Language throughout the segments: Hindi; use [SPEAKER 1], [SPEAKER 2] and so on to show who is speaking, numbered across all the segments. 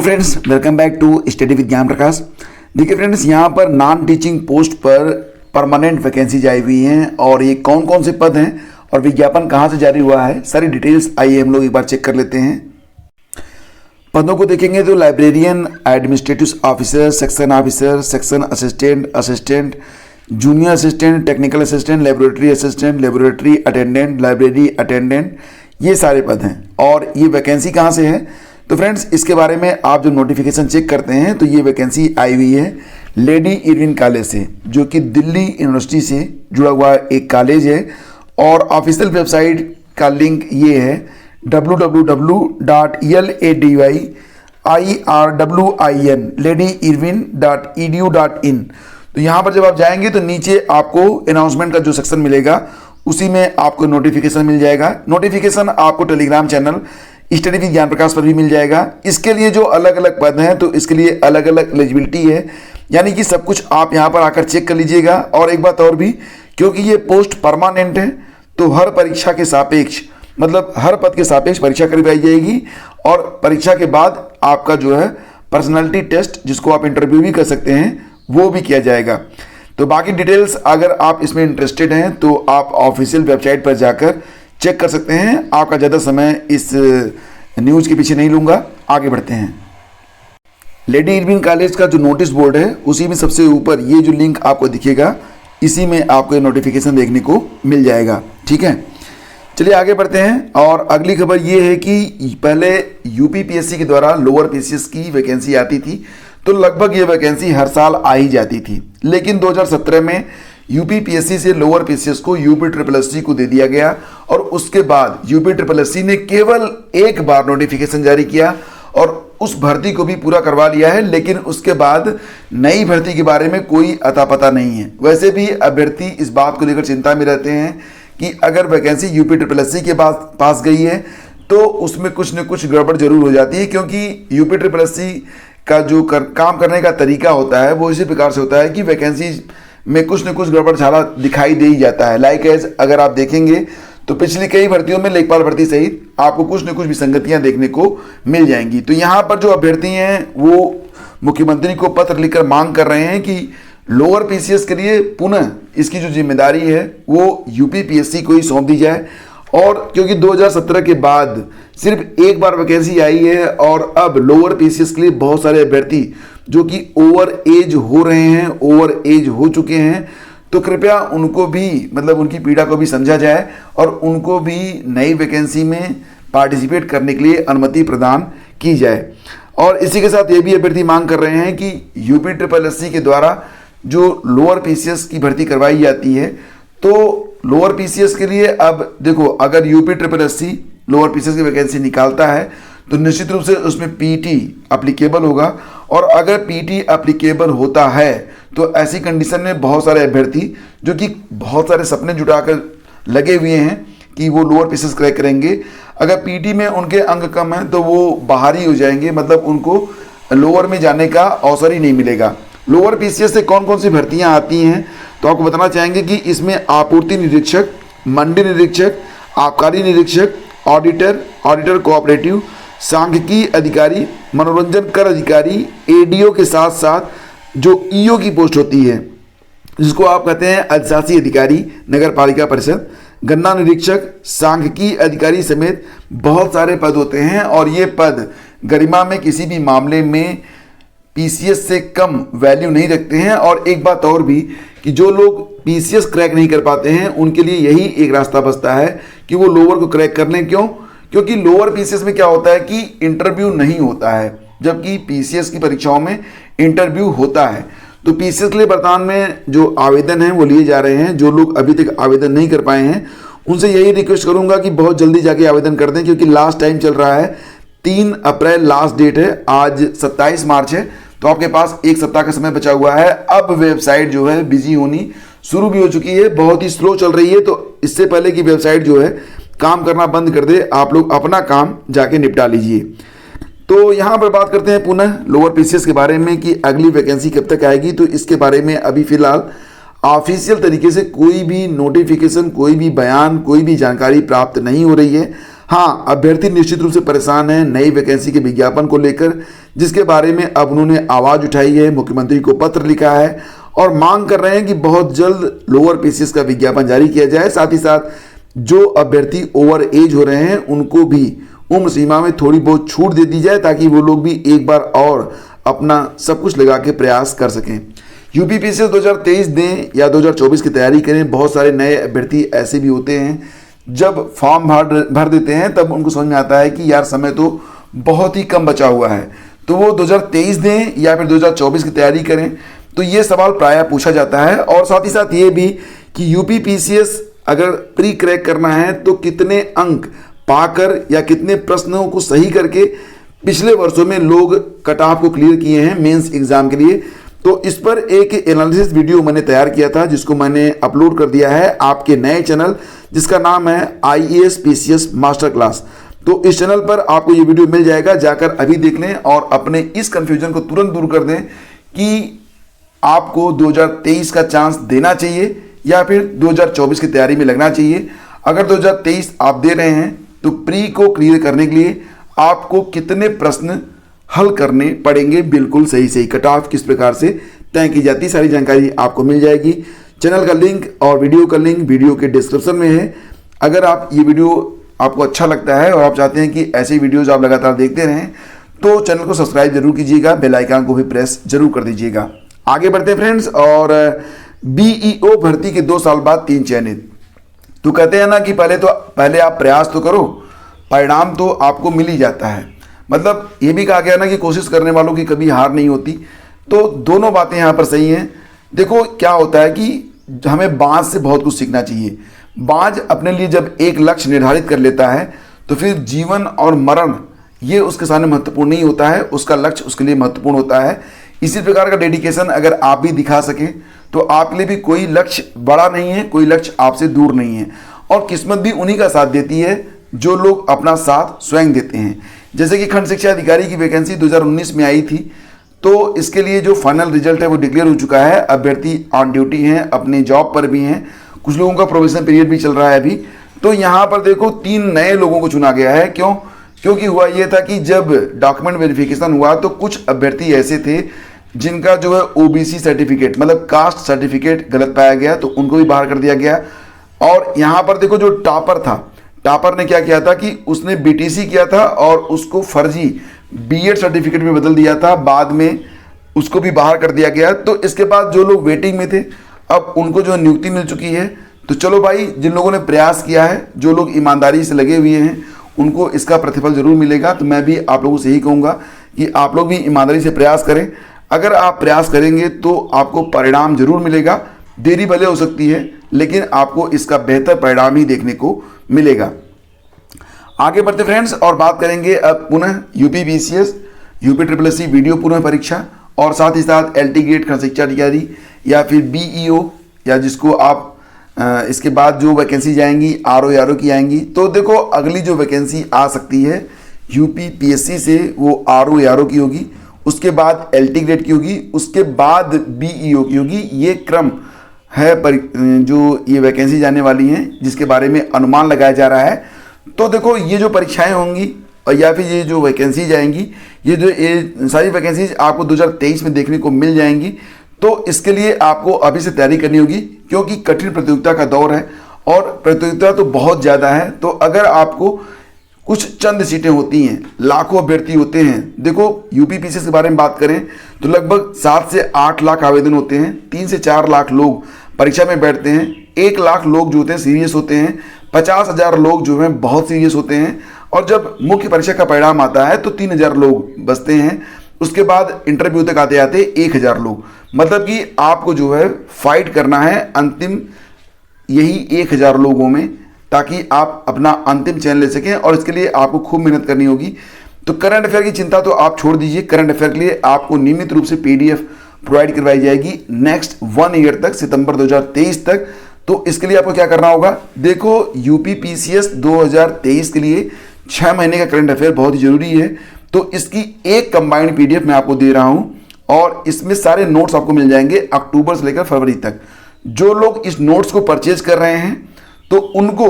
[SPEAKER 1] Friends, welcome back to study with Gyan Prakash. देखिए फ्रेंड्स, यहाँ पर नॉन टीचिंग पोस्ट पर परमानेंट वैकेंसी आई हुई हैं और ये कौन कौन से पद हैं और विज्ञापन कहाँ से जारी हुआ है, सारी डिटेल्स आइए हम लोग एक बार चेक कर लेते हैं। पदों को देखेंगे तो librarian, administrative officer, section assistant, junior assistant, technical assistant, laboratory attendant, library attendant, ये सारे पद हैं। और ये वैकेंसी कहाँ से है तो फ्रेंड्स, इसके बारे में आप जो नोटिफिकेशन चेक करते हैं तो ये वैकेंसी आई हुई है लेडी इरविन कॉलेज से, जो कि दिल्ली यूनिवर्सिटी से जुड़ा हुआ एक कॉलेज है। और ऑफिशियल वेबसाइट का लिंक ये है www.ladyrwin.edu.in। तो यहाँ पर जब आप जाएंगे तो नीचे आपको अनाउंसमेंट का जो सेक्शन मिलेगा उसी में आपको नोटिफिकेशन मिल जाएगा। नोटिफिकेशन आपको Telegram channel study with Gyan प्रकाश पर भी मिल जाएगा। इसके लिए जो अलग अलग पद हैं तो इसके लिए अलग अलग एलिजिबिलिटी है, यानी कि सब कुछ आप यहाँ पर आकर चेक कर लीजिएगा। और एक बात और भी, क्योंकि ये पोस्ट परमानेंट है तो हर परीक्षा के सापेक्ष, मतलब हर पद के सापेक्ष परीक्षा करवाई जाएगी और परीक्षा के बाद आपका जो है पर्सनालिटी टेस्ट, जिसको आप इंटरव्यू भी कर सकते हैं, वो भी किया जाएगा। तो बाकी डिटेल्स अगर आप इसमें इंटरेस्टेड हैं तो आप ऑफिशियल वेबसाइट पर जाकर चेक कर सकते हैं। आपका ज़्यादा समय इस न्यूज़ के पीछे नहीं लूँगा, आगे बढ़ते हैं। लेडी इरविन कॉलेज का जो नोटिस बोर्ड है उसी में सबसे ऊपर ये जो लिंक आपको दिखेगा, इसी में आपको ये नोटिफिकेशन देखने को मिल जाएगा। ठीक है, चलिए आगे बढ़ते हैं। और अगली खबर ये है कि पहले यूपीपीएससी के द्वारा लोअर पीसीएस की वैकेंसी आती थी तो लगभग ये वैकेंसी हर साल आ ही जाती थी, लेकिन 2017 में यूपीपीएससी से लोअर पीसीएस को यूपीएससी को दे दिया गया और उसके बाद यूपीएससी ने केवल एक बार नोटिफिकेशन जारी किया और उस भर्ती को भी पूरा करवा लिया है, लेकिन उसके बाद नई भर्ती के बारे में कोई अता पता नहीं है। वैसे भी अभ्यर्थी इस बात को लेकर चिंता में रहते हैं कि अगर वैकेंसी यूपीएससी के पास गई है तो उसमें कुछ न कुछ गड़बड़ जरूर हो जाती है, क्योंकि यूपीएससी का जो काम करने का तरीका होता है वो इसी प्रकार से होता है कि वैकेंसी में कुछ न कुछ गड़बड़ झाला दिखाई दे ही जाता है। लाइक एज अगर आप देखेंगे तो पिछली कई भर्तियों में लेखपाल भर्ती सहित आपको कुछ न कुछ विसंगतियां देखने को मिल जाएंगी। तो यहाँ पर जो अभ्यर्थी हैं वो मुख्यमंत्री को पत्र लिखकर मांग कर रहे हैं कि लोअर पीसीएस के लिए पुनः इसकी जो जिम्मेदारी है वो यूपीपीएससी को ही सौंप दी जाए। और क्योंकि 2017 के बाद सिर्फ एक बार वैकेंसी आई है और अब लोअर पीसीएस के लिए बहुत सारे अभ्यर्थी जो कि ओवर एज हो रहे हैं, ओवर एज हो चुके हैं, तो कृपया उनको भी, मतलब उनकी पीड़ा को भी समझा जाए और उनको भी नई वैकेंसी में पार्टिसिपेट करने के लिए अनुमति प्रदान की जाए। और इसी के साथ ये भी अभ्यर्थी मांग कर रहे हैं कि यूपीएससी के द्वारा जो लोअर पीसीएस की भर्ती करवाई जाती है तो लोअर पीसीएस के लिए अब देखो, अगर यूपीएससी लोअर पीसीएस की वैकेंसी निकालता है तो निश्चित रूप से उसमें पीटी एप्लीकेबल होगा। और अगर पीटी एप्लीकेबल होता है तो ऐसी कंडीशन में बहुत सारे अभ्यर्थी जो कि बहुत सारे सपने जुटाकर लगे हुए हैं कि वो लोअर पीसीएस क्रैक करेंगे, अगर पीटी में उनके अंक कम है तो वो बाहर ही हो जाएंगे, मतलब उनको लोअर में जाने का अवसर ही नहीं मिलेगा। लोअर पीसीएस से कौन कौन सी भर्तियां आती हैं तो आपको बताना चाहेंगे कि इसमें आपूर्ति निरीक्षक, मंडी निरीक्षक, आबकारी निरीक्षक, ऑडिटर कोऑपरेटिव, सांख्यिकी अधिकारी, मनोरंजन कर अधिकारी, एडीओ के साथ साथ जो ईओ की पोस्ट होती है जिसको आप कहते हैं अधिशासी अधिकारी नगर पालिका परिषद, गन्ना निरीक्षक, सांख्यिकी अधिकारी समेत बहुत सारे पद होते हैं। और ये पद गरिमा में किसी भी मामले में पीसीएस से कम वैल्यू नहीं रखते हैं। और एक बात और भी कि जो लोग पीसीएस क्रैक नहीं कर पाते हैं उनके लिए यही एक रास्ता बचता है कि वो लोअर को क्रैक कर लें। क्यों? क्योंकि लोअर पीसीएस में क्या होता है कि इंटरव्यू नहीं होता है, जबकि पीसीएस की परीक्षाओं में इंटरव्यू होता है। तो पीसीएस के लिए वर्तमान में जो आवेदन हैं वो लिए जा रहे हैं। जो लोग अभी तक आवेदन नहीं कर पाए हैं उनसे यही रिक्वेस्ट करूंगा कि बहुत जल्दी जाके आवेदन कर दें, क्योंकि लास्ट टाइम चल रहा है 3 अप्रैल लास्ट डेट है, आज 27 मार्च है, तो आपके पास एक सप्ताह का समय बचा हुआ है। अब वेबसाइट जो है बिजी होनी शुरू भी हो चुकी है, बहुत ही स्लो चल रही है, तो इससे पहले कि वेबसाइट जो है काम करना बंद कर दे, आप लोग अपना काम जाके निपटा लीजिए। तो यहाँ पर बात करते हैं पुनः लोअर पीसीएस के बारे में कि अगली वैकेंसी कब तक आएगी। तो इसके बारे में अभी फिलहाल ऑफिशियल तरीके से कोई भी नोटिफिकेशन, कोई भी बयान, कोई भी जानकारी प्राप्त नहीं हो रही है। हाँ, अभ्यर्थी निश्चित रूप से परेशान है नई वैकेंसी के विज्ञापन को लेकर, जिसके बारे में अब उन्होंने आवाज़ उठाई है, मुख्यमंत्री को पत्र लिखा है और मांग कर रहे हैं कि बहुत जल्द लोअर पीसीएस का विज्ञापन जारी किया जाए। साथ ही साथ जो अभ्यर्थी ओवर एज हो रहे हैं उनको भी उम्र सीमा में थोड़ी बहुत छूट दे दी जाए, ताकि वो लोग भी एक बार और अपना सब कुछ लगा के प्रयास कर सकें। यूपी पीसीएस 2023 दें या 2024 की तैयारी करें। बहुत सारे नए अभ्यर्थी ऐसे भी होते हैं, जब फॉर्म भर देते हैं तब उनको समझ में आता है कि यार समय तो बहुत ही कम बचा हुआ है, तो वो 2023 दें या फिर 2024 की तैयारी करें। तो ये सवाल प्रायः पूछा जाता है। और साथ ही साथ ये भी कि यूपी पीसीएस अगर प्री क्रैक करना है तो कितने अंक पाकर या कितने प्रश्नों को सही करके पिछले वर्षों में लोग कट ऑफ को क्लियर किए हैं मेंस एग्जाम के लिए। तो इस पर एक एनालिसिस वीडियो मैंने तैयार किया था, जिसको मैंने अपलोड कर दिया है आपके नए चैनल, जिसका नाम है आईएएस पीसीएस मास्टर क्लास। तो इस चैनल पर आपको ये वीडियो मिल जाएगा, जाकर अभी देख लें और अपने इस कंफ्यूजन को तुरंत दूर कर दें कि आपको 2023 का चांस देना चाहिए या फिर 2024 की तैयारी में लगना चाहिए। अगर 2023 आप दे रहे हैं तो प्री को क्लियर करने के लिए आपको कितने प्रश्न हल करने पड़ेंगे, बिल्कुल सही कट ऑफ किस प्रकार से तय की जाती है, सारी जानकारी आपको मिल जाएगी। चैनल का लिंक और वीडियो का लिंक वीडियो के डिस्क्रिप्शन में है। अगर आप ये वीडियो आपको अच्छा लगता है और आप चाहते हैं कि ऐसे वीडियोज़ आप लगातार देखते रहें तो चैनल को सब्सक्राइब जरूर कीजिएगा, बेल आइकन को भी प्रेस जरूर कर दीजिएगा। आगे बढ़ते हैं फ्रेंड्स। और बीईओ भर्ती के 2 साल बाद 3 चयनित। तो कहते हैं ना कि पहले आप प्रयास तो करो, परिणाम तो आपको मिल ही जाता है। मतलब ये भी कहा गया ना कि कोशिश करने वालों की कभी हार नहीं होती। तो दोनों बातें यहाँ पर सही हैं। देखो क्या होता है कि हमें बाज से बहुत कुछ सीखना चाहिए। बाज अपने लिए जब एक लक्ष्य निर्धारित कर लेता है तो फिर जीवन और मरण ये उसके सामने महत्वपूर्ण नहीं होता है, उसका लक्ष्य उसके लिए महत्वपूर्ण होता है। इसी प्रकार का डेडिकेशन अगर आप भी दिखा सकें तो आपके लिए भी कोई लक्ष्य बड़ा नहीं है, कोई लक्ष्य आपसे दूर नहीं है। और किस्मत भी उन्हीं का साथ देती है जो लोग अपना साथ स्वयं देते हैं। जैसे कि खंड शिक्षा अधिकारी की वैकेंसी 2019 में आई थी, तो इसके लिए जो फाइनल रिजल्ट है वो डिक्लेयर हो चुका है। अभ्यर्थी ऑन ड्यूटी हैं, अपने जॉब पर भी हैं, कुछ लोगों का प्रोबेशन पीरियड भी चल रहा है अभी। तो यहाँ पर देखो 3 नए लोगों को चुना गया है। क्योंकि हुआ ये था कि जब डॉक्यूमेंट वेरिफिकेशन हुआ तो कुछ अभ्यर्थी ऐसे थे जिनका जो है ओबीसी सर्टिफिकेट मतलब कास्ट सर्टिफिकेट गलत पाया गया, तो उनको भी बाहर कर दिया गया। और यहाँ पर देखो जो टॉपर था, टॉपर ने क्या किया था कि उसने बीटीसी किया था और उसको फर्जी बीएड सर्टिफिकेट में बदल दिया था, बाद में उसको भी बाहर कर दिया गया। तो इसके बाद जो लोग वेटिंग में थे अब उनको जो नियुक्ति मिल चुकी है। तो चलो भाई, जिन लोगों ने प्रयास किया है, जो लोग ईमानदारी से लगे हुए हैं, उनको इसका प्रतिफल जरूर मिलेगा। तो मैं भी आप लोगों से यही कहूँगा कि आप लोग भी ईमानदारी से प्रयास करें। अगर आप प्रयास करेंगे तो आपको परिणाम जरूर मिलेगा। देरी भले हो सकती है लेकिन आपको इसका बेहतर परिणाम ही देखने को मिलेगा। आगे बढ़ते फ्रेंड्स और बात करेंगे अब पुनः UP PCS UP SSSC video पुनः परीक्षा और साथ ही साथ एलटी गेट खंड शिक्षा अधिकारी या फिर बीईओ या जिसको आप इसके बाद जो वैकेंसी जाएंगी आरओ की आएंगी। तो देखो अगली जो वैकेंसी आ सकती है यूपी पीएससी से वो आरओ की होगी, उसके बाद एलटी ग्रेड की होगी, उसके बाद बीईओ की होगी। ये क्रम है पर जो ये वैकेंसी जाने वाली हैं जिसके बारे में अनुमान लगाया जा रहा है। तो देखो ये जो परीक्षाएं होंगी और या फिर ये जो वैकेंसी जाएंगी, ये सारी वैकेंसीज आपको 2023 में देखने को मिल जाएंगी। तो इसके लिए आपको अभी से तैयारी करनी होगी क्योंकि कठिन प्रतियोगिता का दौर है और प्रतियोगिता तो बहुत ज़्यादा है। तो अगर आपको कुछ चंद सीटें होती हैं, लाखों अभ्यर्थी होते हैं। देखो यूपी पीसीएस के बारे में बात करें तो लगभग 7 से 8 लाख आवेदन होते हैं, 3 से 4 लाख लोग परीक्षा में बैठते हैं, 1 लाख लोग जो होते हैं सीरियस होते हैं, 50,000 लोग जो हैं बहुत सीरियस होते हैं और जब मुख्य परीक्षा का परिणाम आता है तो 3,000 लोग बचते हैं। उसके बाद इंटरव्यू तक आते आते 1,000 लोग। मतलब कि आपको जो है फाइट करना है अंतिम यही 1,000 लोगों में, ताकि आप अपना अंतिम चयन ले सकें और इसके लिए आपको खूब मेहनत करनी होगी। तो करंट अफेयर की चिंता तो आप छोड़ दीजिए, करंट अफेयर के लिए आपको नियमित रूप से पीडीएफ प्रोवाइड करवाई जाएगी नेक्स्ट 1 ईयर तक, सितंबर 2023 तक। तो इसके लिए आपको क्या करना होगा, देखो यूपी पीसीएस 2023 के लिए 6 महीने का करंट अफेयर बहुत ही जरूरी है। तो इसकी एक कंबाइंड पीडीएफ मैं आपको दे रहा हूं और इसमें सारे नोट्स आपको मिल जाएंगे अक्टूबर से लेकर फरवरी तक। जो लोग इस नोट्स को परचेज कर रहे हैं तो उनको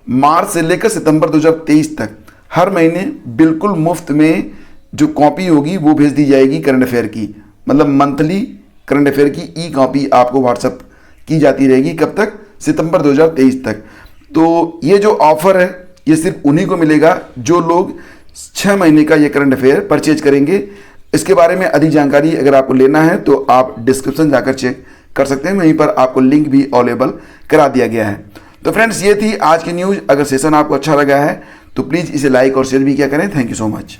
[SPEAKER 1] मार्च से लेकर सितंबर 2023 तक हर महीने बिल्कुल मुफ्त में जो कॉपी होगी वो भेज दी जाएगी करंट अफेयर की, मतलब मंथली करंट अफेयर की ई कॉपी आपको व्हाट्सअप की जाती रहेगी। कब तक? सितंबर 2023 तक। तो ये जो ऑफर है ये सिर्फ उन्हीं को मिलेगा जो लोग 6 महीने का ये करंट अफेयर परचेज करेंगे। इसके बारे में अधिक जानकारी अगर आपको लेना है तो आप डिस्क्रिप्शन जाकर चेक कर सकते हैं, वहीं पर आपको लिंक भी अवेलेबल करा दिया गया है। तो फ्रेंड्स ये थी आज की न्यूज़। अगर सेशन आपको अच्छा लगा है तो प्लीज़ इसे लाइक और शेयर भी किया करें। Thank you so much.